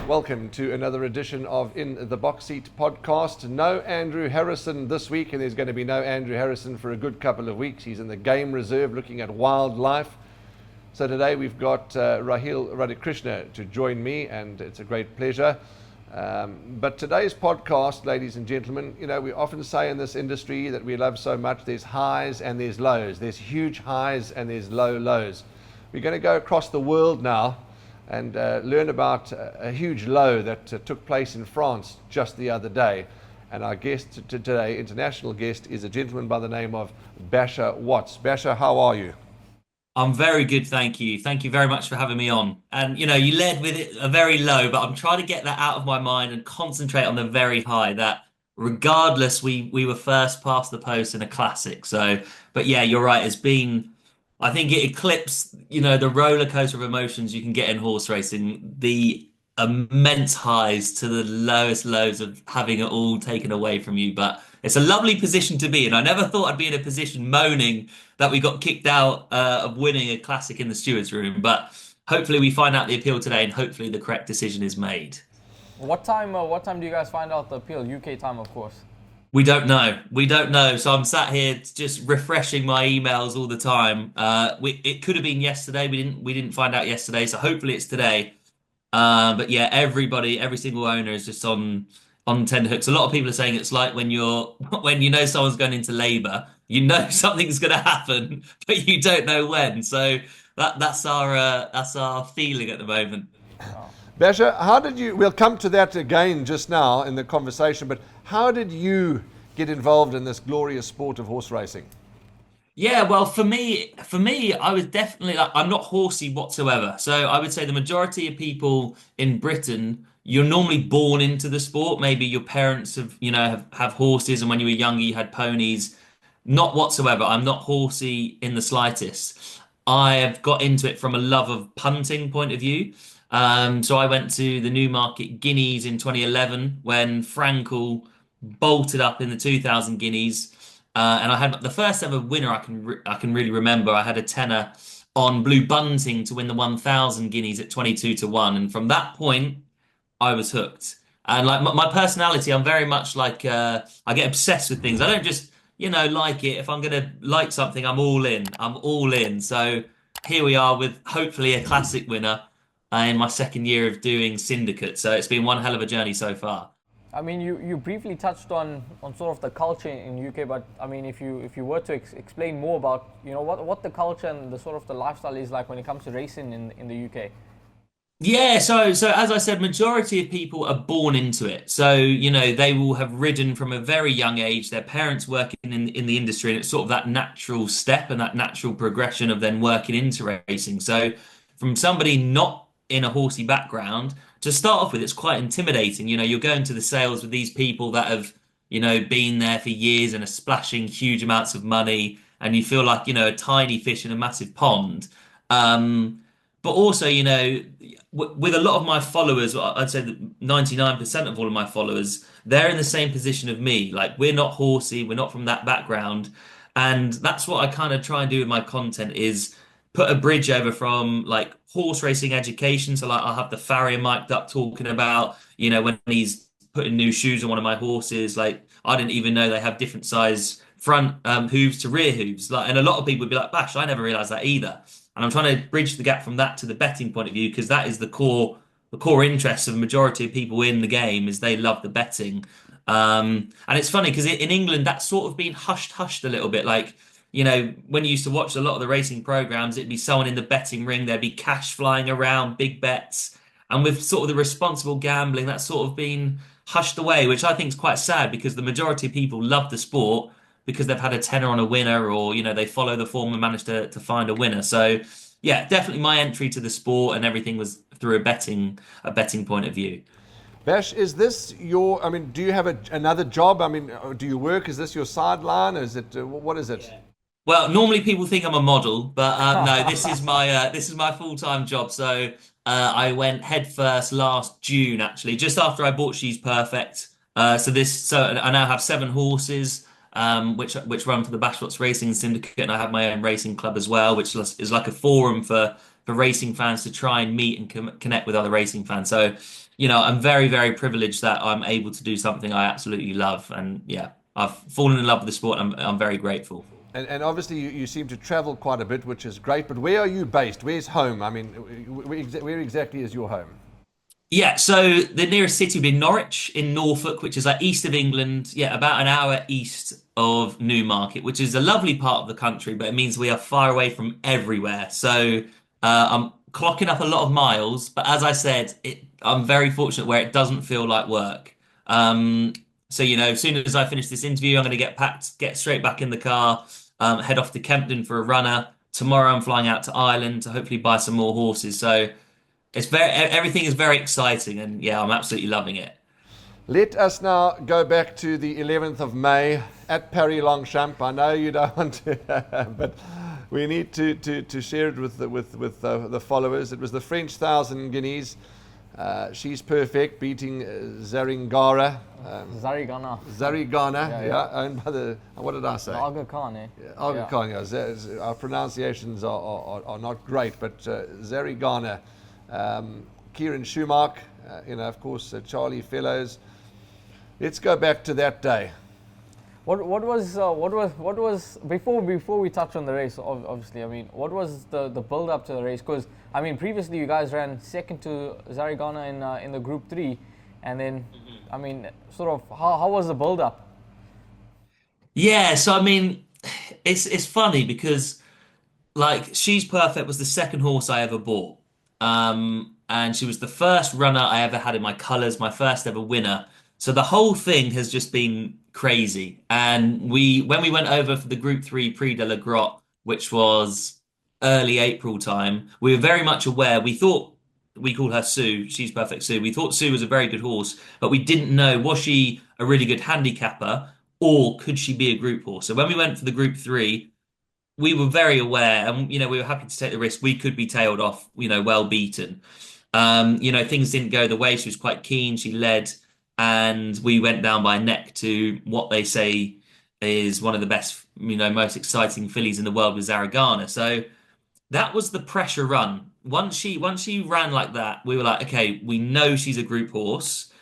Welcome to another edition of In the Box Seat podcast. No Andrew Harrison this week, and there's going to be no Andrew Harrison for a good couple of weeks. He's in the game reserve looking at wildlife. So today we've got Raheel Radhakrishna to join me, and it's a great pleasure. But today's podcast, ladies and gentlemen, you know, we often say in this industry that we love so much, there's highs and there's lows. There's huge highs and there's low lows. We're going to go across the world now and learn about a huge low that took place in France just the other day. And our guest today, international guest, is a gentleman by the name of Basher Watts. Basher, how are you? I'm very good, thank you. Thank you very much for having me on. And you led with it a very low, but I'm trying to get that out of my mind and concentrate on the very high. That regardless, we were first past the post in a classic. So, but yeah, you're right. It's been, I think it eclipsed, the roller coaster of emotions you can get in horse racing. The immense highs to the lowest lows of having it all taken away from you. But it's a lovely position to be in. I never thought I'd be in a position moaning that we got kicked out of winning a classic in the stewards room. But hopefully we find out the appeal today, and hopefully the correct decision is made. What time do you guys find out the appeal? UK time, of course. We don't know. We don't know. So I'm sat here just refreshing my emails all the time. It could have been yesterday. We didn't find out yesterday. So hopefully it's today. But yeah, every single owner is just on tenterhooks. A lot of people are saying it's like when you know someone's going into labour, you know something's going to happen, but you don't know when. So that's our feeling at the moment. Basher, how did you, we'll come to that again just now in the conversation, but how did you get involved in this glorious sport of horse racing? Yeah, well, for me, I was definitely like, I'm not horsey whatsoever. So I would say the majority of people in Britain, you're normally born into the sport. Maybe your parents have horses, and when you were younger, you had ponies. Not whatsoever. I'm not horsey in the slightest. I have got into it from a love of punting point of view. So I went to the Newmarket Guineas in 2011 when Frankel bolted up in the 2000 Guineas. And I had the first ever winner I can really remember. I had a tenner on Blue Bunting to win the 1000 Guineas at 22 to 1. And from that point, I was hooked. And like my personality, I'm very much like I get obsessed with things. I don't just, like it. If I'm going to like something, I'm all in. I'm all in. So here we are with hopefully a classic winner in my second year of doing syndicate. So it's been one hell of a journey so far. I mean, you briefly touched on sort of the culture in UK, but I mean, if you were to explain more about what the culture and the sort of the lifestyle is like when it comes to racing in the UK. Yeah, so as I said, majority of people are born into it. So, they will have ridden from a very young age, their parents working in the industry, and it's sort of that natural step and that natural progression of then working into racing. So from somebody not in a horsey background, to start off with, it's quite intimidating. You're going to the sales with these people that have, been there for years and are splashing huge amounts of money, and you feel like, a tiny fish in a massive pond. But also, with a lot of my followers, I'd say that 99% of all of my followers, they're in the same position of me. Like, we're not horsey, we're not from that background. And that's what I kind of try and do with my content is put a bridge over from like horse racing education. So like I'll have the farrier mic'd up talking about, when he's putting new shoes on one of my horses, like I didn't even know they have different size front hooves to rear hooves. Like, and a lot of people would be like, Bash, I never realized that either. And I'm trying to bridge the gap from that to the betting point of view, because that is the core interest of the majority of people in the game is they love the betting. And it's funny because in England, that's sort of been hushed a little bit. Like, when you used to watch a lot of the racing programs, it'd be someone in the betting ring, there'd be cash flying around, big bets. And with sort of the responsible gambling, that's sort of been hushed away, which I think is quite sad because the majority of people love the sport because they've had a tenner on a winner, or, they follow the form and manage to find a winner. So yeah, definitely my entry to the sport and everything was through a betting point of view. Bash, is this do you have another job? I mean, do you work? Is this your sideline? Is it, what is it? Yeah. Well, normally people think I'm a model, but no, this is my full-time job. So I went head first last June, actually, just after I bought She's Perfect. So I now have 7 horses, which run for the Bashfords Racing Syndicate, and I have my own racing club as well, which is like a forum for racing fans to try and meet and connect with other racing fans. So I'm very, very privileged that I'm able to do something I absolutely love. And yeah, I've fallen in love with the sport. I'm very grateful. And obviously, you seem to travel quite a bit, which is great. But where are you based? Where's home? I mean, where exactly is your home? Yeah, so the nearest city would be Norwich in Norfolk, which is like east of England. Yeah, about an hour east of Newmarket, which is a lovely part of the country, but it means we are far away from everywhere. So I'm clocking up a lot of miles, but as I said, I'm very fortunate where it doesn't feel like work. Um, so, as soon as I finish this interview, I'm going to get packed, get straight back in the car, head off to Kempton for a runner. Tomorrow, I'm flying out to Ireland to hopefully buy some more horses. So. Everything is very exciting, and yeah, I'm absolutely loving it. Let us now go back to the 11th of May at Paris Longchamp. I know you don't want to, but we need to share it with the followers. It was the French 1,000 guineas. She's perfect, beating Zaringara. Zarigana, yeah, owned by what did I say? Aga Khan, eh? Aga Khan, yeah. Our pronunciations are not great, but Zarigana. Kieran Schumacher, of course, Charlie Fellows. Let's go back to that day. What was before we touch on the race? Obviously, I mean, what was the build up to the race? Because I mean, previously you guys ran second to Zarigana in the Group 3, and then I mean, sort of how was the build up? Yeah, so I mean, it's funny because like She's Perfect was the second horse I ever bought. And she was the first runner I ever had in my colours, my first ever winner. So the whole thing has just been crazy. And when we went over for the Group 3 Prix de la Grotte, which was early April time, we were very much aware. We thought we called her Sue, She's Perfect Sue. We thought Sue was a very good horse, but we didn't know, was she a really good handicapper or could she be a group horse? So when we went for the Group 3, we were very aware and we were happy to take the risk. We could be tailed off, well beaten. Things didn't go the way. She was quite keen. She led, and we went down by neck to what they say is one of the best, most exciting fillies in the world with Zaragana. So that was the pressure run. Once she ran like that, we were like, okay, we know she's a group horse.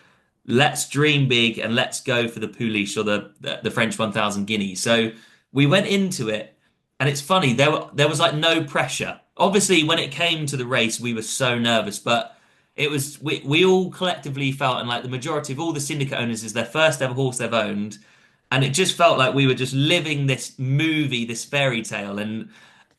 Let's dream big and let's go for the Pouliche or the French 1,000 guineas. So we went into it, and it's funny, there was like no pressure. Obviously, when it came to the race, we were so nervous, but it was we all collectively felt, and like the majority of all the syndicate owners, is their first ever horse they've owned, and it just felt like we were just living this movie, this fairy tale, and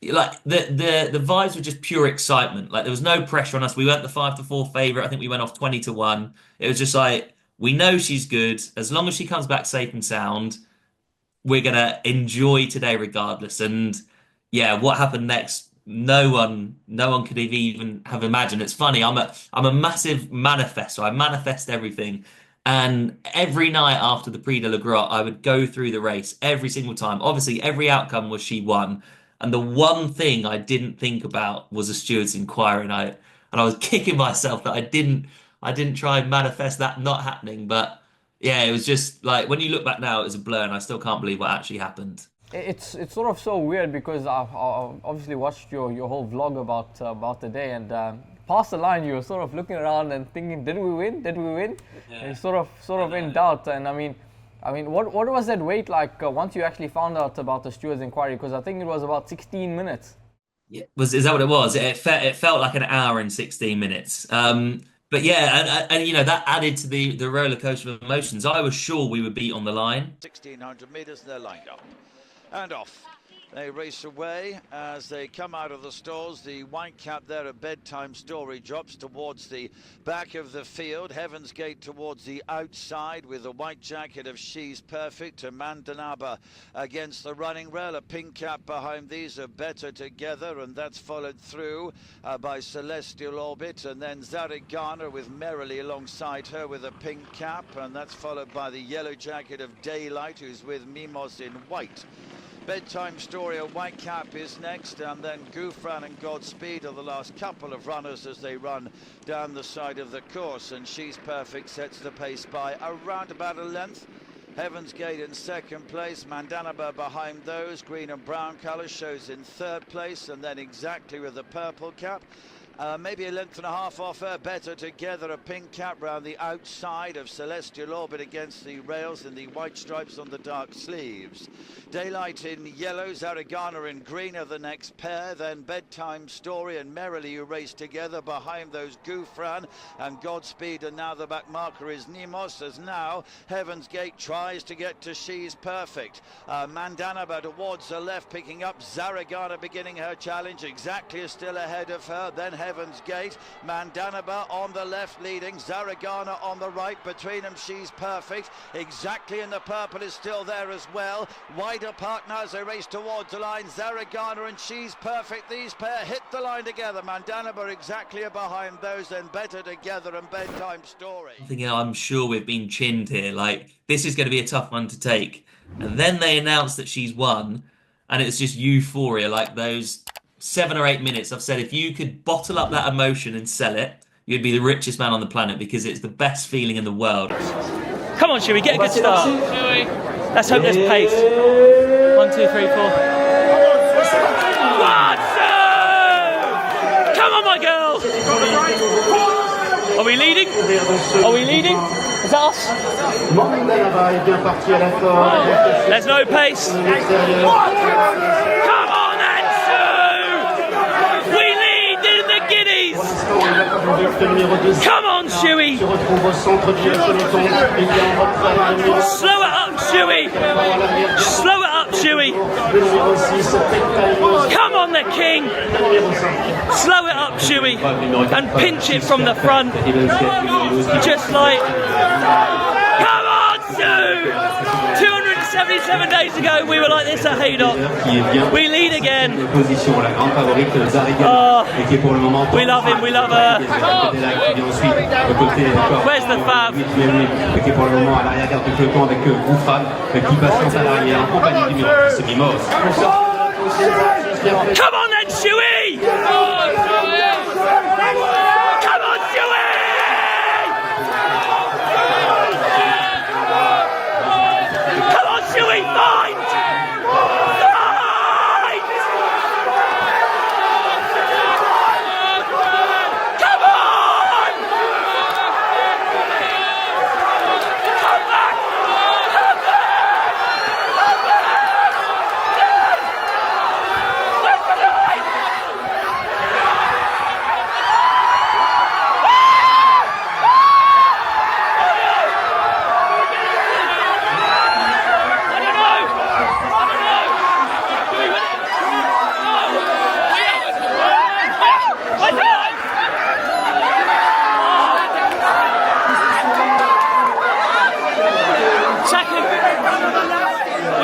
like the vibes were just pure excitement. Like there was no pressure on us. We weren't the 5-4 favorite. I think we went off 20-1. It was just like we know she's good. As long as she comes back safe and sound, we're gonna enjoy today regardless. And yeah, what happened next? No one could even have imagined. It's funny. I'm a massive manifestor. I manifest everything. And every night after the Prix de la Grotte, I would go through the race every single time. Obviously, every outcome was she won. And the one thing I didn't think about was a steward's inquiry. And I was kicking myself that I didn't try and manifest that not happening. But yeah, it was just like when you look back now, it was a blur, and I still can't believe what actually happened. It's sort of so weird because I've obviously watched your whole vlog about the day, and past the line you were sort of looking around and thinking, did we win? Did we win? Yeah. And you're sort of in doubt. And I mean, what was that wait like once you actually found out about the steward's inquiry? Because I think it was about 16 minutes. Yeah, is that what it was? It felt like an hour and 16 minutes. But yeah, and that added to the roller coaster of emotions. I was sure we would beat on the line. 1,600 metres, they're lined up. And off. They race away as they come out of the stalls. The white cap there, a bedtime story, drops towards the back of the field. Heaven's Gate towards the outside with the white jacket of She's Perfect. And Mandanaba against the running rail. A pink cap behind these are better together, and that's followed through by Celestial Orbit. And then Zarigana with Merrily alongside her with a pink cap. And that's followed by the yellow jacket of Daylight, who's with Mimos in white. Bedtime Story, a white cap is next, and then Gouffran and Godspeed are the last couple of runners as they run down the side of the course. And She's Perfect sets the pace by around about a length. Heaven's Gate in second place, Mandanaba behind those, green and brown colours shows in third place, and then exactly with the purple cap. Maybe a length and a half off her. Better Together, a pink cap round the outside of Celestial Orbit against the rails and the white stripes on the dark sleeves. Daylight in yellow, Zaragana in green are the next pair. Then Bedtime Story and Merrily You Race Together behind those Gouffran and Godspeed, and now the back marker is Nimos, as now Heaven's Gate tries to get to She's Perfect. Mandanaba towards the left, picking up Zaragana, beginning her challenge. Exactly is still ahead of her. Then Heaven's Gate, Mandanaba on the left leading, Zaragana on the right. Between them She's Perfect. Exactly in the purple is still there as well. Wide apart now as they race towards the line. Zaragana and She's Perfect, these pair hit the line together. Mandanaba exactly behind those, then Better Together and Bedtime Story. I'm sure we've been chinned here. Like, this is going to be a tough one to take. And then they announced that she's won, and it's just euphoria. Like those 7 or 8 minutes, I've said, if you could bottle up that emotion and sell it, you'd be the richest man on the planet, because it's the best feeling in the world. Come on, Shuey, get a good start. Let's hope there's pace. 1, 2, 3, 4. 1, 2! Come on, my girl! Are we leading? Are we leading? Is that us? There's no pace. Come on, Ansu! We lead in the Guineas! Come on, Shuey! Slow it up, Shuey! Slow it up, Shuey! Come on, the king! Slow it up, Shuey! And pinch it from the front. Just like... Come on, Sue! 277 days ago, we were like this at Haydock. We lead again. Oh, we love him, we love her. Where's the fab? Come on then, Shuey! Come on, Shuey! Come on, Shuey, fight!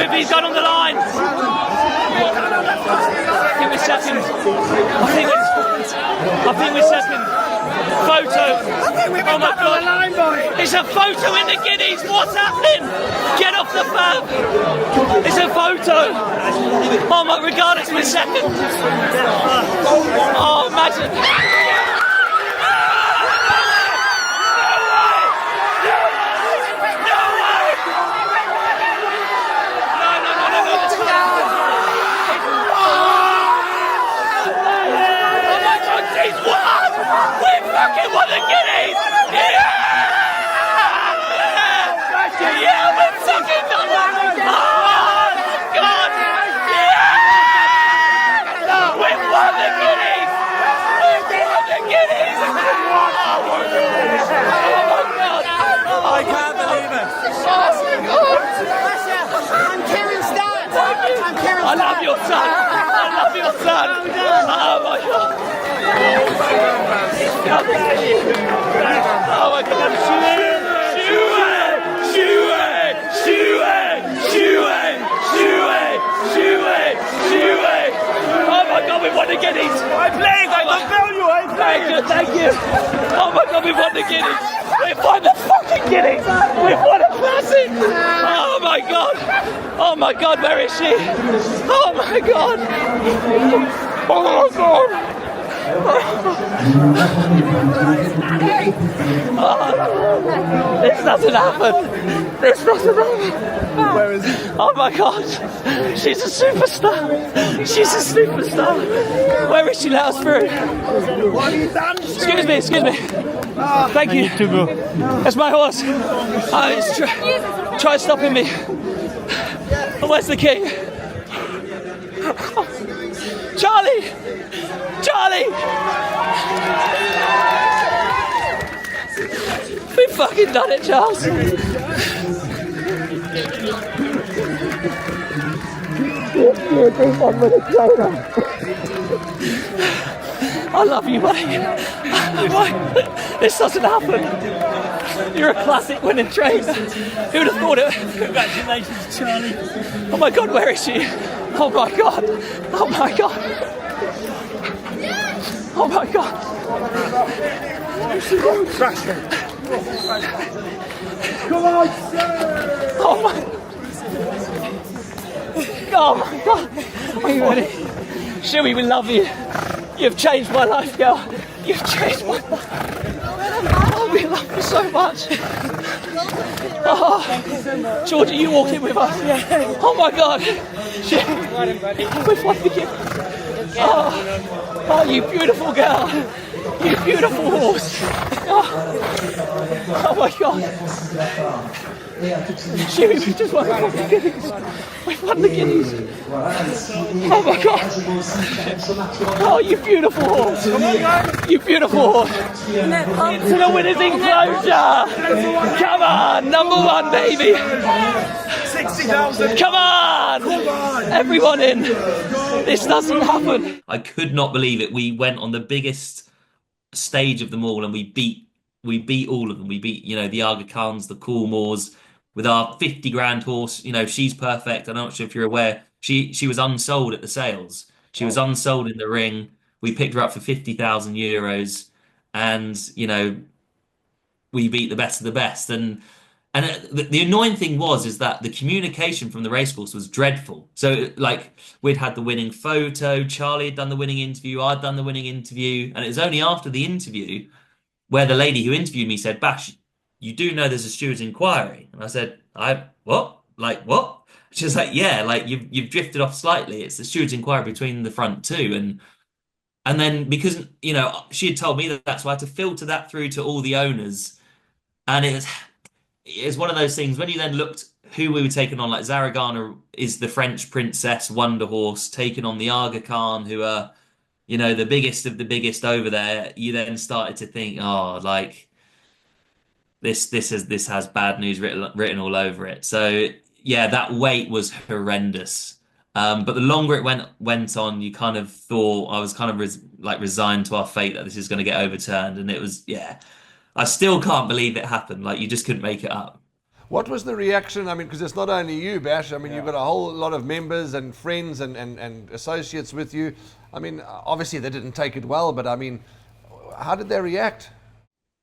He's gone on the line. I think we're second. I think we're second. Photo. Oh my God. It's a photo in the Guineas. What's happening? Get off the fab. It's a photo. Oh my, regardless, we're second. Oh, imagine. We fucking won the Guineas! Yeah! Yeah, we fucking done it! Oh my God! Yeah! We won the Guineas! We won the Guineas! Oh my God! I can't believe it! I'm Karen's dad! I'm Karen's I love your son! I love your son! Oh my God! Oh my God! Oh my God, we won the Guineas! I played! I don't tell you! I played! Thank you! Oh my God, we won the Guineas! We won the fucking Guineas! We won a classic! Oh my God! Oh my God, where is she? Oh my God! Oh my God! Oh, this doesn't happen. This doesn't happen. Where is it? Oh my God. She's a superstar. She's a superstar. Where is she? Let us through. What have you done? Excuse me, excuse me. Thank you. That's my horse. Try stopping me. Where's the king? Charlie! Charlie! We've fucking done it, Charles. I love you, mate. This doesn't happen. You're a classic winning trainer. Who'd have thought it? Congratulations, Charlie. Oh my God, where is she? Oh my God. Oh my God. Oh my God. Come on, sir. Oh my. Oh my God. Are you ready? Shuey, we love you. You've changed my life, girl. You've changed my life. Oh, we love you so much. Oh, Georgia, you walk in with us. Oh my God. We've won the game. Oh, you beautiful girl. You beautiful horse. Oh my God. Shuey, we've just won the guineas. We've won the guineas. Oh my God. Oh, you beautiful horse. You beautiful horse. To the winner's enclosure. Come on, number one, baby. 60,000. Come on. Everyone in. This doesn't happen. I could not believe it. We went on the biggest stage of them all and we beat all of them. We beat, the Aga Khans, the Coolmores, with our 50 grand horse. She's perfect. I'm not sure if you're aware. She was unsold at the sales. She was unsold in the ring. We picked her up for 50,000 euros, and we beat the best of the best. And the annoying thing is that the communication from the racecourse was dreadful. So we'd had the winning photo, Charlie had done the winning interview, I'd done the winning interview, and it was only after the interview where the lady who interviewed me said, "Bash, you do know there's a steward's inquiry?" And I said, what? Like what? She's like, yeah, you've drifted off slightly. It's the steward's inquiry between the front two. And then because, she had told me that's why I had to filter that through to all the owners. And it's one of those things when you then looked who we were taking on, like Zaragana is the French princess wonder horse taking on the Aga Khan, who are, the biggest of the biggest over there. You then started to think, this has bad news written all over it. So yeah, that wait was horrendous. But the longer it went on, you kind of thought I was kind of resigned to our fate that this is going to get overturned, and it was I still can't believe it happened. You just couldn't make it up. What was the reaction? I mean, because it's not only you, Bash. I mean, you've got a whole lot of members and friends and associates with you. I mean, obviously they didn't take it well, but I mean, how did they react?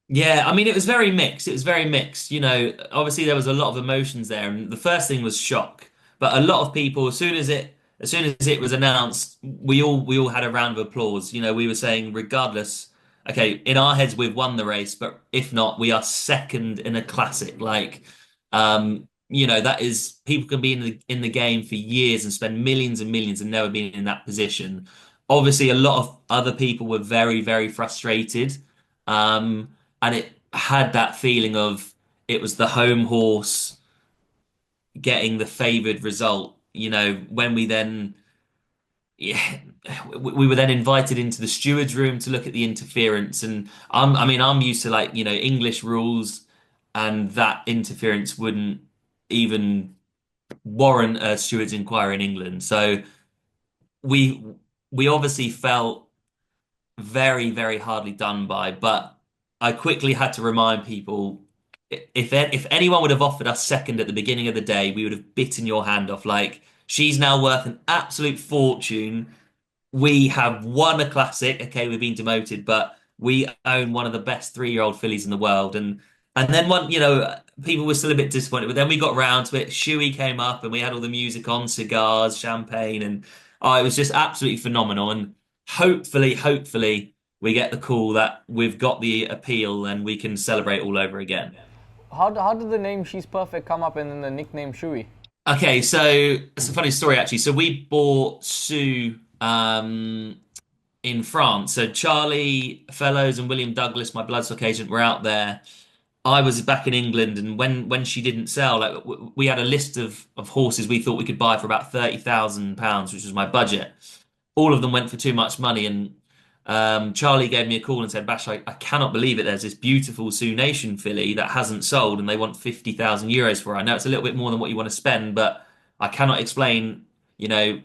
Yeah, I mean, it was very mixed. It was very mixed. Obviously there was a lot of emotions there, and the first thing was shock. But a lot of people, as soon as it was announced, we all had a round of applause. We were saying, regardless, okay, in our heads we've won the race, but if not, we are second in a classic. That is, people can be in the game for years and spend millions and millions and never been in that position. Obviously, a lot of other people were very, very frustrated. And it had that feeling of it was the home horse getting the favoured result. When we then, we were then invited into the steward's room to look at the interference. And I'm used to English rules, and that interference wouldn't even warrant a steward's inquiry in England. So we obviously felt very, very hardly done by, but I quickly had to remind people, if anyone would have offered us second at the beginning of the day, we would have bitten your hand off. She's now worth an absolute fortune. We have won a classic. Okay, we've been demoted, but we own one of the best 3-year-old fillies in the world. And then people were still a bit disappointed, but then we got round to it. Shuey came up and we had all the music on, cigars, champagne, and it was just absolutely phenomenal. And hopefully we get the call that we've got the appeal and we can celebrate all over again. How did the name She's Perfect come up and then the nickname Shui? Okay, so it's a funny story actually. So we bought Sue in France. So Charlie Fellows and William Douglas, my bloodstock agent, were out there. I was back in England, and when she didn't sell, like we had a list of horses we thought we could buy for about £30,000, which was my budget. All of them went for too much money, and Charlie gave me a call and said, "Bash, I cannot believe it. There's this beautiful Sioux Nation filly that hasn't sold, and they want €50,000 for her. I know it's a little bit more than what you want to spend, but I cannot explain,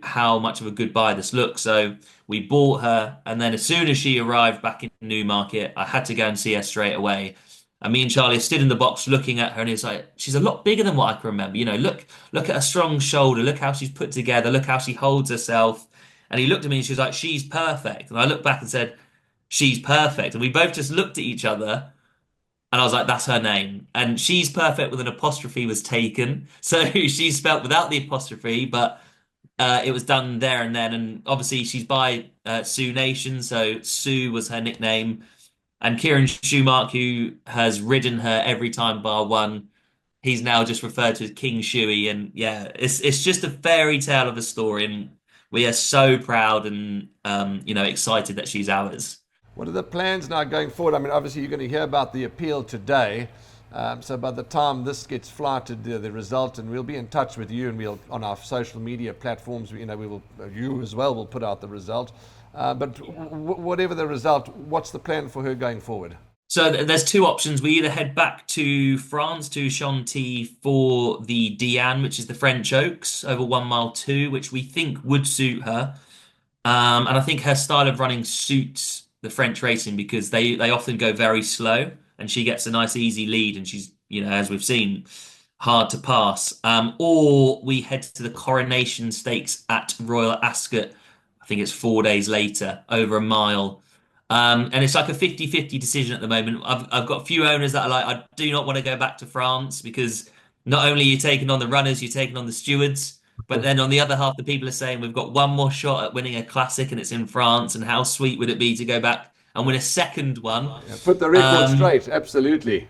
how much of a good buy this looks." So we bought her, and then as soon as she arrived back in Newmarket, I had to go and see her straight away. And me and Charlie stood in the box looking at her, and he's like, "She's a lot bigger than what I can remember. Look at her strong shoulder. Look how she's put together. Look how she holds herself." And he looked at me and she was like, "She's perfect." And I looked back and said, "She's perfect." And we both just looked at each other, and I was like, "That's her name." And She's Perfect with an apostrophe was taken. So she's spelt without the apostrophe, but it was done there and then. And obviously she's by Sioux Nation, so Sue was her nickname. And Kieran Schumark, who has ridden her every time bar one, he's now just referred to as King Shuey. And yeah, it's just a fairy tale of a story, and we are so proud and excited that she's ours. What are the plans now going forward? I mean, obviously you're going to hear about the appeal today. So by the time this gets flighted, the result, and we'll be in touch with you, and we'll on our social media platforms. We will, you as well, will put out the result. But whatever the result, what's the plan for her going forward? So there's two options. We either head back to France, to Chantilly, for the Diane, which is the French Oaks, over 1 mile 2, which we think would suit her. And I think her style of running suits the French racing because they often go very slow, and she gets a nice easy lead, and she's, as we've seen, hard to pass. Or we head to the Coronation Stakes at Royal Ascot. I think it's 4 days later, over 1 mile. And it's like a 50-50 decision at the moment. I've got a few owners that are like, I do not want to go back to France because not only are you taking on the runners, you're taking on the stewards. But then on the other half, the people are saying we've got one more shot at winning a classic and it's in France. And how sweet would it be to go back and win a second one? Yeah, put the record straight, absolutely.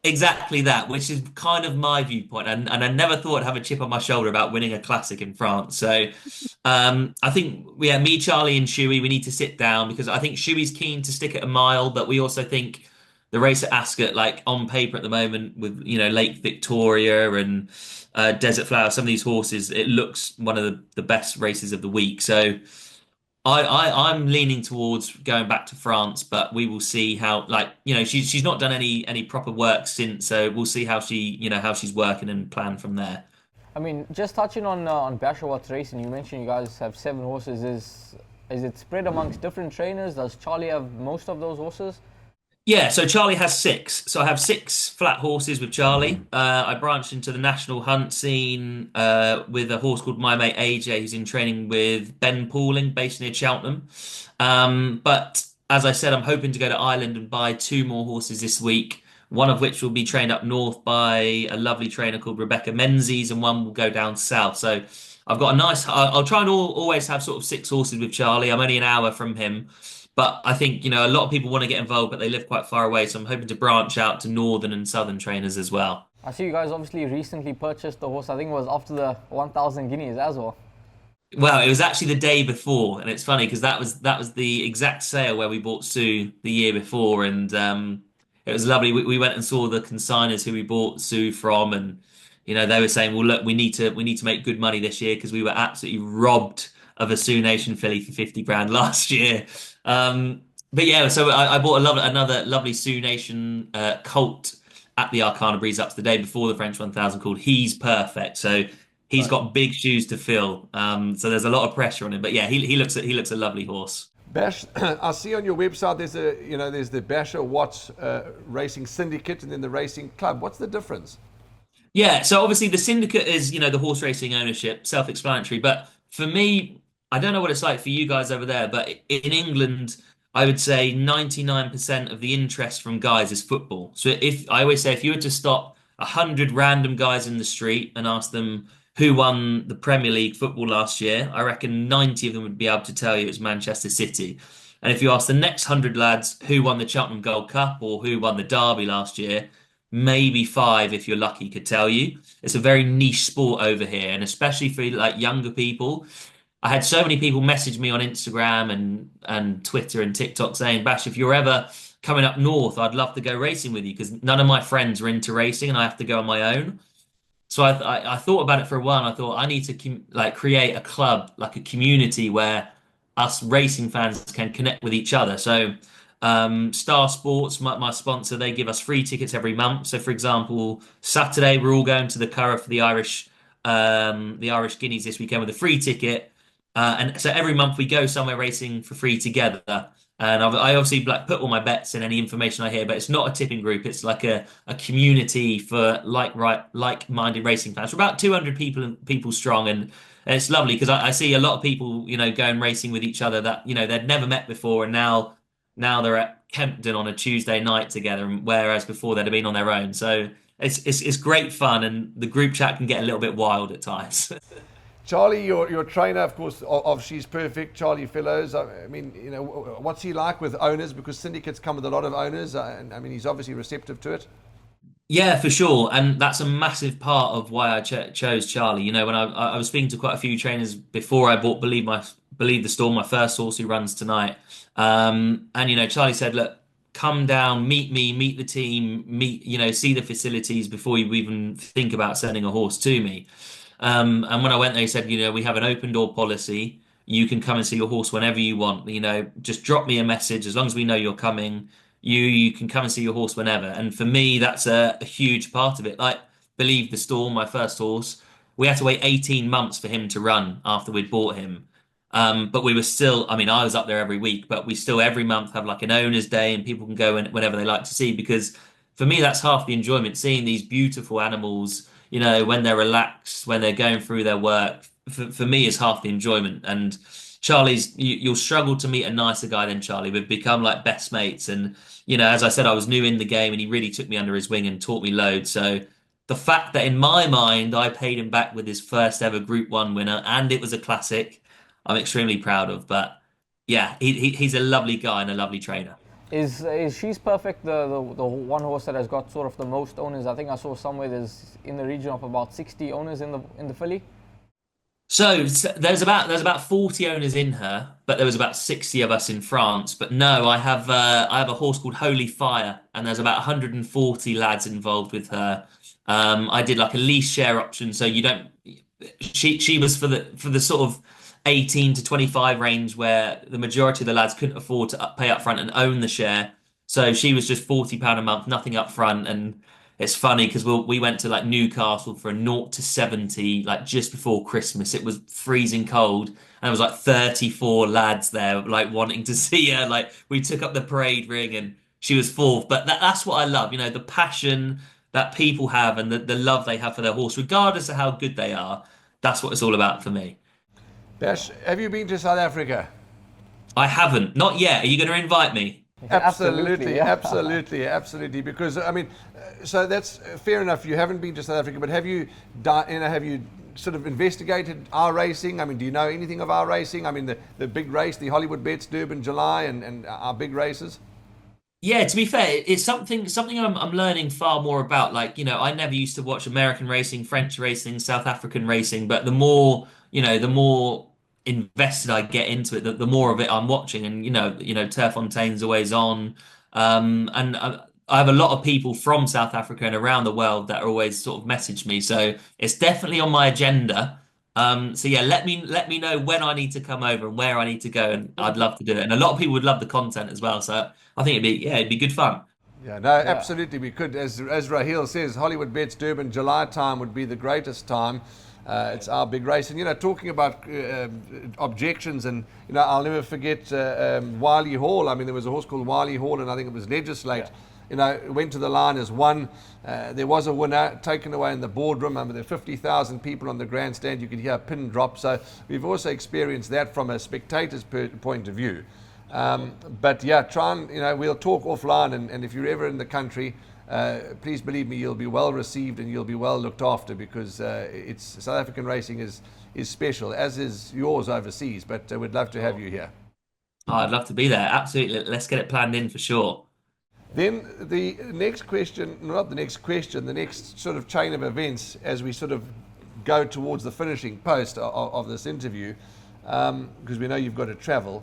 Exactly that, which is kind of my viewpoint. And I never thought I'd have a chip on my shoulder about winning a classic in France. So I think, me, Charlie and Shuey, we need to sit down because I think Shuey's keen to stick at 1 mile, but we also think the race at Ascot, like on paper at the moment with, Lake Victoria and Desert Flower, some of these horses, it looks one of the best races of the week. So I'm leaning towards going back to France, but we will see how, she's not done any proper work since, so we'll see how how she's working and plan from there. I mean, just touching on Bashawart's racing, you mentioned you guys have 7 horses. Is it spread amongst different trainers? Does Charlie have most of those horses? Yeah, so Charlie has 6. So I have 6 flat horses with Charlie. I branched into the national hunt scene with a horse called My Mate AJ, who's in training with Ben Pauling, based near Cheltenham. But as I said, I'm hoping to go to Ireland and buy 2 more horses this week, one of which will be trained up north by a lovely trainer called Rebecca Menzies, and one will go down south. So I've got a nice... I'll try and always have sort of 6 horses with Charlie. I'm only an hour from him. But I think, a lot of people want to get involved, but they live quite far away. So I'm hoping to branch out to northern and southern trainers as well. I see you guys obviously recently purchased the horse. I think it was after the 1,000 guineas as well. Well, it was actually the day before. And it's funny because that was the exact sale where we bought Sue the year before. And it was lovely. We went and saw the consigners who we bought Sue from. And, they were saying, well, look, we need to make good money this year because we were absolutely robbed of a Sioux Nation filly for 50 grand last year. But yeah, so I bought another lovely Sioux Nation colt at the Arcana Breeze Ups the day before the French 1000 called He's Perfect. So he's got big shoes to fill. So there's a lot of pressure on him. But yeah, he looks a lovely horse. Bash, I see on your website there's there's the Basher Watts Racing Syndicate and then the Racing Club. What's the difference? Yeah, so obviously the syndicate is the horse racing ownership, self-explanatory. But for me, I don't know what it's like for you guys over there, but in England, I would say 99% of the interest from guys is football. So I always say, if you were to stop 100 random guys in the street and ask them, who won the Premier League football last year, I reckon 90 of them would be able to tell you it was Manchester City. And if you ask the next 100 lads who won the Cheltenham Gold Cup or who won the Derby last year, maybe 5, if you're lucky, could tell you. It's a very niche sport over here, and especially for like younger people. I had so many people message me on Instagram and Twitter and TikTok saying, Bash, if you're ever coming up north, I'd love to go racing with you because none of my friends are into racing and I have to go on my own. So I thought about it for a while. And I thought I need to like create a club, like a community where us racing fans can connect with each other. So Star Sports, my sponsor, they give us free tickets every month. So for example, Saturday we're all going to the Curragh for the Irish Guineas this weekend with a free ticket. And so every month we go somewhere racing for free together. And I obviously like put all my bets in any information I hear, but it's not a tipping group. It's like a community for like-minded racing fans. We're about 200 people strong, and it's lovely because I see a lot of people, going racing with each other that they'd never met before, and now they're at Kempton on a Tuesday night together, whereas before they'd have been on their own. So it's great fun, and the group chat can get a little bit wild at times. Charlie, your trainer, of course, of She's Perfect, Charlie Fellows. I mean, what's he like with owners? Because syndicates come with a lot of owners, and I mean, he's obviously receptive to it. Yeah, for sure, and that's a massive part of why I chose Charlie. When I was speaking to quite a few trainers before I bought Believe the Storm, my first horse who runs tonight, and Charlie said, "Look, come down, meet me, meet the team, see the facilities before you even think about sending a horse to me." And when I went there, he said, we have an open door policy. You can come and see your horse whenever you want. Just drop me a message. As long as we know you're coming, you can come and see your horse whenever. And for me, that's a huge part of it. Like Believe the Storm, my first horse, we had to wait 18 months for him to run after we'd bought him. But we were still, I was up there every week, but we still every month have like an owner's day and people can go whenever they like to see, because for me, that's half the enjoyment, seeing these beautiful animals, when they're relaxed, when they're going through their work, for me is half the enjoyment. And Charlie's, you'll struggle to meet a nicer guy than Charlie. We've become like best mates. And, as I said, I was new in the game and he really took me under his wing and taught me loads. So the fact that in my mind, I paid him back with his first ever Group 1 winner and it was a classic, I'm extremely proud of. But yeah, he's a lovely guy and a lovely trainer. Is She's Perfect the one horse that has got sort of the most owners? I think I saw somewhere there's in the region of about 60 owners in the filly. So there's about 40 owners in her, but there was about 60 of us in France. But no, I have a horse called Holy Fire, and there's about 140 lads involved with her. I did like a lease share option, so you don't. She was for the sort of 18 to 25 range where the majority of the lads couldn't afford to pay up front and own the share. So she was just £40 a month, nothing up front. And it's funny because we went to like Newcastle for a 0 to 70, like just before Christmas. It was freezing cold and there was like 34 lads there like wanting to see her. Like we took up the parade ring and she was fourth. But that's what I love, the passion that people have and the love they have for their horse, regardless of how good they are. That's what it's all about for me. Bash, have you been to South Africa? I haven't, not yet. Are you going to invite me? Absolutely, yeah. absolutely. Because so that's fair enough. You haven't been to South Africa, but have you sort of investigated our racing? Do you know anything of our racing? The big race, the Hollywood Bets, Durban, July, and our big races. Yeah, to be fair, it's something I'm learning far more about. Like, I never used to watch American racing, French racing, South African racing, but the more invested I get into it, the more of it I'm watching. And Terrefontaine's always on, and I have a lot of people from South Africa and around the world that are always sort of message me. So it's definitely on my agenda. So yeah, let me know when I need to come over and where I need to go, and I'd love to do it. And a lot of people would love the content as well. So I think it'd be good fun. Yeah, no, absolutely. We could, as Raheel says, Hollywood Bets Durban July time would be the greatest time. It's our big race. And, talking about objections, and, I'll never forget Wiley Hall. There was a horse called Wiley Hall, and I think it was Legislate. Went to the line as one. There was a winner taken away in the boardroom. There were 50,000 people on the grandstand. You could hear a pin drop. So we've also experienced that from a spectator's point of view. But yeah, try and, we'll talk offline. And if you're ever in the country, please believe me, you'll be well received and you'll be well looked after, because South African racing is special, as is yours overseas. But we'd love to have you here. Oh, I'd love to be there. Absolutely. Let's get it planned in for sure. Then the next question, not the next question, the next sort of chain of events as we sort of go towards the finishing post of this interview, because we know you've got to travel.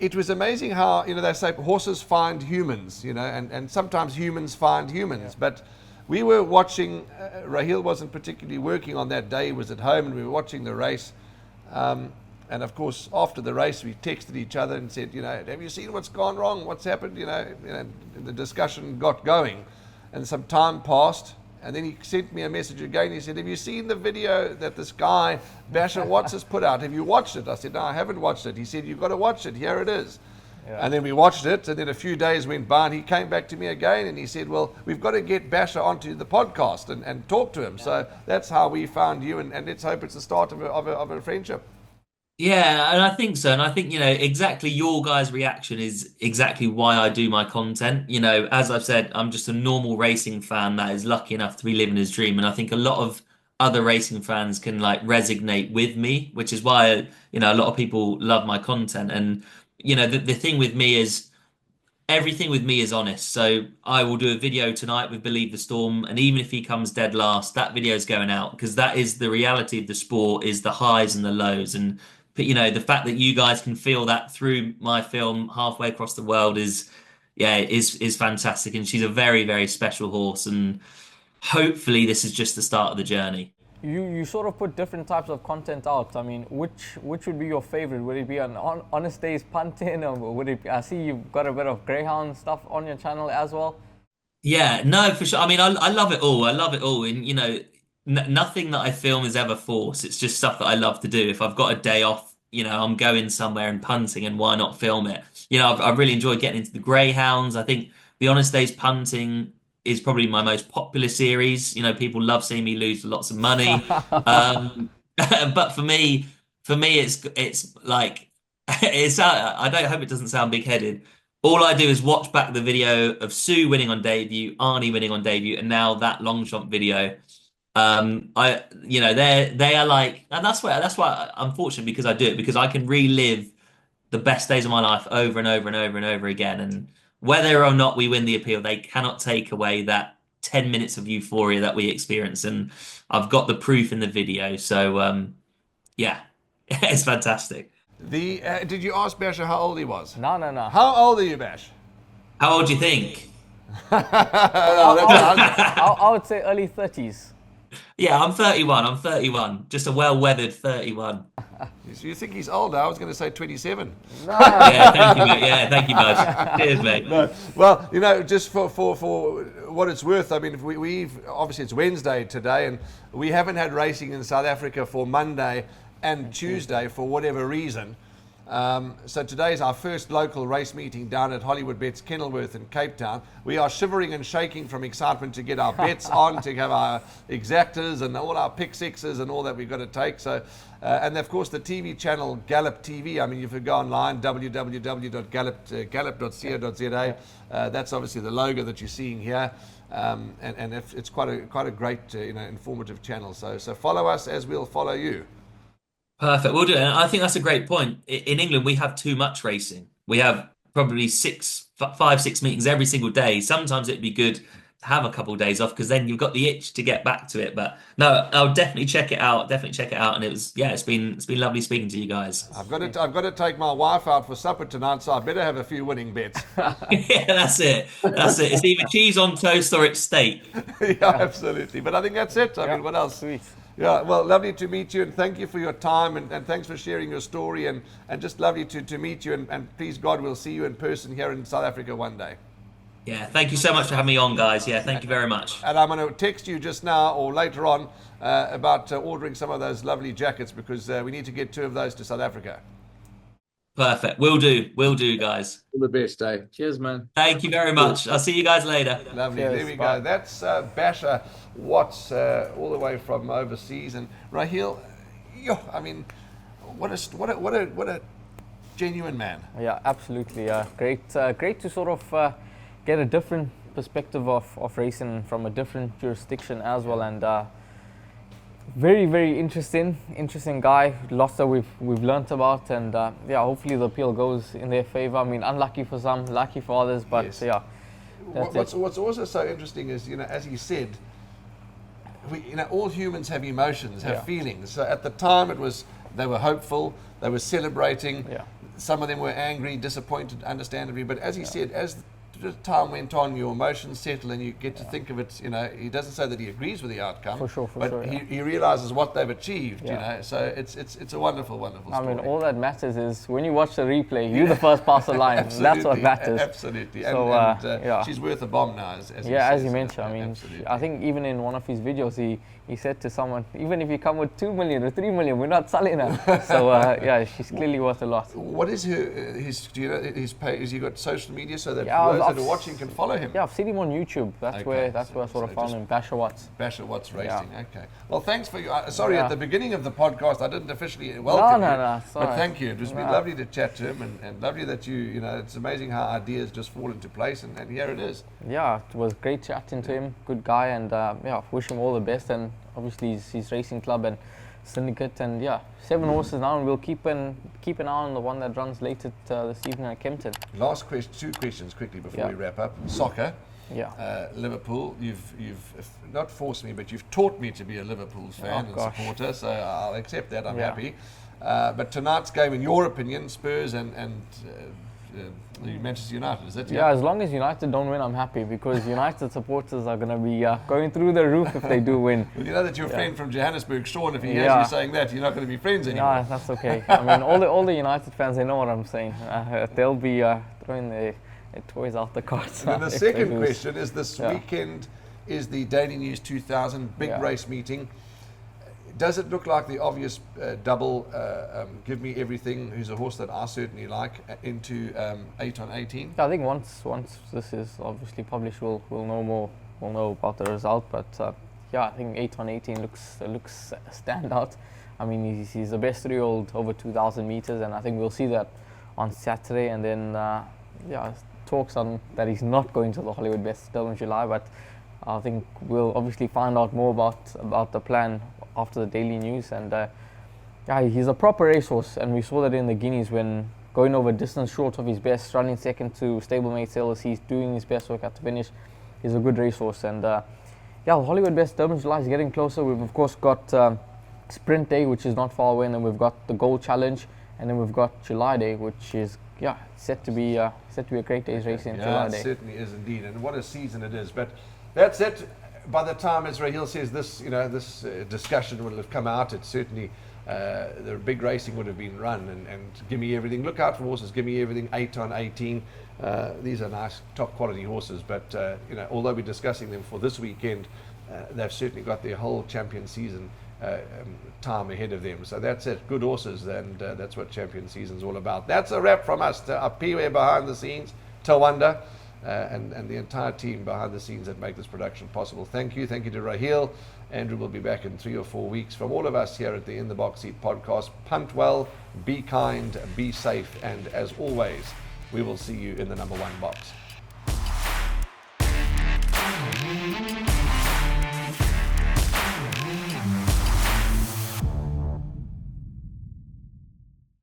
It was amazing how, they say horses find humans, and sometimes humans find humans. Yeah. But we were watching, Raheel wasn't particularly working on that day, he was at home, and we were watching the race. And of course, after the race, we texted each other and said, have you seen what's gone wrong? What's happened? The discussion got going, and some time passed. And then he sent me a message again. He said, have you seen the video that this guy, Basher Watts, has put out? Have you watched it? I said, no, I haven't watched it. He said, you've got to watch it. Here it is. Yeah. And then we watched it. And then a few days went by, and he came back to me again. And he said, well, we've got to get Basher onto the podcast and talk to him. Yeah. So that's how we found you. And let's hope it's the start of a friendship. Yeah, and I think so. And I think, exactly your guys' reaction is exactly why I do my content. As I've said, I'm just a normal racing fan that is lucky enough to be living his dream. And I think a lot of other racing fans can resonate with me, which is why, a lot of people love my content. And, the thing with me is everything with me is honest. So I will do a video tonight with Believe the Storm. And even if he comes dead last, that video is going out, because that is the reality of the sport, is the highs and the lows. And the fact that you guys can feel that through my film halfway across the world is fantastic. And she's a very, very special horse. And hopefully this is just the start of the journey. You sort of put different types of content out. I mean, which would be your favorite? Would it be an honest days punting, or would it be, I see you've got a bit of greyhound stuff on your channel as well? Yeah, no, for sure. I mean, I love it all. I love it all. And, nothing that I film is ever forced. It's just stuff that I love to do. If I've got a day off, I'm going somewhere and punting, and why not film it? I've really enjoyed getting into the greyhounds. I think the Honest Days punting is probably my most popular series. People love seeing me lose lots of money. But for me, it's like, I don't hope it doesn't sound big-headed. All I do is watch back the video of Sue winning on debut, Arnie winning on debut, and now that long shot video. They are like, and that's why I'm fortunate, because I do it, because I can relive the best days of my life over and over and over and over again. And whether or not we win the appeal, they cannot take away that 10 minutes of euphoria that we experience. And I've got the proof in the video. So, yeah, it's fantastic. Did you ask Basher how old he was? No. How old are you, Bash? How old do you think? I would say early 30s. Yeah, I'm 31. I'm 31. Just a well-weathered 31. You think he's older? I was going to say 27. No. Yeah, thank you, mate. Yeah, thank you, bud. Cheers, mate. No. Well, just for what it's worth, I mean, we've obviously it's Wednesday today, and we haven't had racing in South Africa for Monday and Tuesday for whatever reason. So today is our first local race meeting down at Hollywood Bets Kenilworth in Cape Town. We are shivering and shaking from excitement to get our bets on, to have our exactors and all our pick sixes and all that we've got to take. So, and of course the TV channel Gallop TV. I mean, if you go online, www.gallop.co.za. That's obviously the logo that you're seeing here. And it's quite a great informative channel. So follow us as we'll follow you. Perfect. We'll do it. And I think that's a great point. In England, we have too much racing. We have probably 5, 6 meetings every single day. Sometimes it'd be good to have a couple of days off, because then you've got the itch to get back to it. But no, I'll definitely check it out. And it's been lovely speaking to you guys. I've got to take my wife out for supper tonight, so I better have a few winning bets. Yeah, that's it. It's either cheese on toast or it's steak. Yeah, absolutely. But I think that's it. I mean, what else? Sweet. Yeah, well, lovely to meet you, and thank you for your time, and thanks for sharing your story, and just lovely to meet you, and please God, we'll see you in person here in South Africa one day. Yeah, thank you so much for having me on, guys. Yeah, thank you very much. And I'm going to text you just now or later on about ordering some of those lovely jackets, because we need to get 2 of those to South Africa. Perfect. Will do, guys. All the best, eh? Cheers, man. Thank you very much. I'll see you guys later. Lovely. Cheers, there we bye. go. That's Basher Watts, all the way from overseas. And Raheel, I mean, what a genuine man. Yeah, absolutely. Great to sort of get a different perspective of racing from a different jurisdiction as well, and very, very interesting guy. Lots that we've learnt about, and yeah, hopefully the appeal goes in their favour. I mean, unlucky for some, lucky for others, but Yes. yeah. What's also so interesting is, as he said, all humans have emotions, have feelings. So at the time, they were hopeful, they were celebrating. Yeah. Some of them were angry, disappointed, understandably. But as he said, as the time went on, your emotions settle, and you get to think of it. He doesn't say that he agrees with the outcome, For sure, but yeah. he realizes what they've achieved. Yeah. So it's a wonderful, wonderful I story. mean, all that matters is when you watch the replay, you're the first past the line. That's what matters. Absolutely. So, and yeah. she's worth a bomb now, as he Yeah, as says. you mentioned. I mean, Absolutely. I think even in one of his videos, he said to someone, even if you come with 2 million or 3 million, we're not selling her. So yeah, she's clearly worth a lot. What is his? Do you know his page? Has he got social media so that Yeah, those I've that are watching can follow him? Yeah, I've seen him on YouTube. That's Okay, where I sort so of found just- him. Basher Watts. Basher Watts Yeah. Racing. Okay. Well, thanks for your. Sorry, Yeah. at the beginning of the podcast, I didn't officially welcome you. No, it's all But right. thank you. It was been No. lovely to chat to him, and lovely that you. It's amazing how ideas just fall into place, and here it is. Yeah, it was great chatting to him. Good guy, and yeah, wish him all the best. And obviously his racing club and syndicate, and yeah, 7 horses now, and we'll keep an eye on the one that runs later this evening at Kempton. Last question, 2 questions quickly before Yeah. we wrap up. Soccer. Yeah. Liverpool, you've not forced me, but you've taught me to be a Liverpool fan and gosh. supporter, so I'll accept that. I'm Yeah. happy. But tonight's game, in your opinion, Spurs and the Manchester United, is it? Yeah, as long as United don't win, I'm happy, because United supporters are going to be going through the roof if they do win. Well, you know that your friend from Johannesburg, Sean, if he hears Yeah. you saying that, you're not going to be friends anymore. No, that's okay. I mean, all the United fans, they know what I'm saying. They'll be throwing their toys out the carts. And then the if they second lose. question is, this Yeah. weekend is the Daily News 2000 big Yeah. race meeting. Does it look like the obvious double, Give Me Everything, who's a horse that I certainly like, into 8 on 18? I think once this is obviously published, we'll know more. We'll know about the result. But yeah, I think 8 on 18 looks a standout. I mean, he's the best 3-year-old over 2,000 meters, and I think we'll see that on Saturday. And then yeah, talks on that he's not going to the Hollywood Best still in July. But I think we'll obviously find out more about the plan after the Daily News. And yeah, he's a proper racehorse, and we saw that in the Guineas when going over distance short of his best, running second to stablemate Sailors. He's doing his best work at the finish. He's a good racehorse, and yeah, the Hollywood Best Durban July is getting closer. We've of course got Sprint Day, which is not far away, and then we've got the Gold Challenge, and then we've got July Day, which is set to be a great day's racing. Yeah, July it Day. certainly is indeed, and what a season it is. But that's it. By the time, as Raheel says, this discussion will have come out. It's certainly the big racing would have been run, and Give Me Everything. Look out for horses. Give Me Everything 8 on 18. These are nice, top quality horses. But although we're discussing them for this weekend, they've certainly got their whole champion season time ahead of them. So that's it. Good horses, and that's what champion season's all about. That's a wrap from us. To Apiwe behind the scenes, Tawanda, and the entire team behind the scenes that make this production possible. Thank you to Raheel. Andrew will be back in 3 or 4 weeks. From all of us here at the In the Box Seat podcast, punt well, be kind, be safe, and as always, we will see you in the number 1 box.